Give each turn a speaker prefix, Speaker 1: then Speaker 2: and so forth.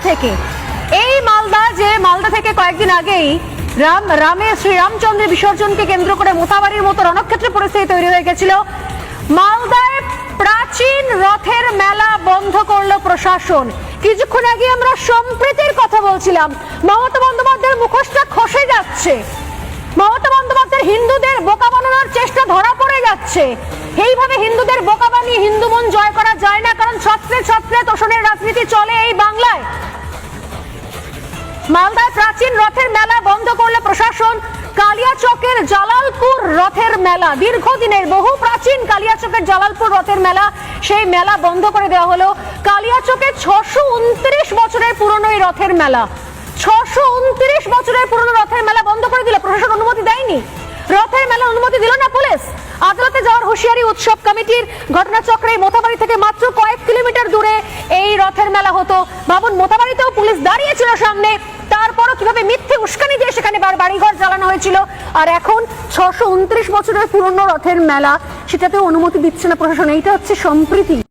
Speaker 1: থেকে। এই মালদা থেকে কয়েকদিন আগেই শ্রীরামচন্দ্রের বিসর্জনকে কেন্দ্র করে মোথাবাড়ির মতো রণক্ষেত্র পরিস্থিতি তৈরি হয়ে গেছিল। মালদায় প্রাচীন রথের মেলা বন্ধ করলো প্রশাসন। কিছুক্ষণ আগে আমরা সম্প্রীতির কথা বলছিলাম। মমতা বন্দ্যোপাধ্যায়ের মুখোশটা খসে যাচ্ছে। মমতা বন্দ্যোপাধ্যায় হিন্দুদের বোকা বানানোর চেষ্টা ধরা পড়ে যাচ্ছে। এইভাবে হিন্দুদের বোকা বানিয়ে হিন্দু মন জয় করা যায় না, কারণ ছত্রে ছত্রে তোষণের রাজনীতি চলে এই বাংলায়। মালদায় প্রাচীন রথের মেলা বন্ধ করলো প্রশাসন। কালিয়াচকের জালালপুর রথের মেলা, দীর্ঘদিনের বহু প্রাচীন কালিয়াচকের জালালপুর রথের মেলা, সেই মেলা বন্ধ করে দেওয়া হলো। কালিয়াচকে 629 বছরের পুরনো এই রথের মেলা, 629 বছরের পুরনো রথের মেলা বন্ধ করে দিল প্রশাসন। অনুমতি দেয়নি, রথের মেলা অনুমতি দিল না পুলিশ। আদালতে যাওয়ার হুঁশিয়ারি উৎসব কমিটির। ঘটনাচক্রে মোথাবাড়ি থেকে মাত্র কয়েক কিলোমিটার দূরে এই রথের মেলা হতো। ভাবুন, মোথাবাড়িতেও পুলিশ দাঁড়িয়েছিল সামনে, তারপরও কিভাবে মিথ্যে উস্কানি দিয়ে সেখানে বাড়িঘর জ্বালানো হয়েছিল। আর এখন 629 বছরের পুরনো রথের মেলা, সেটাতেও অনুমতি দিচ্ছে না প্রশাসন। এইটা হচ্ছে সম্প্রীতি।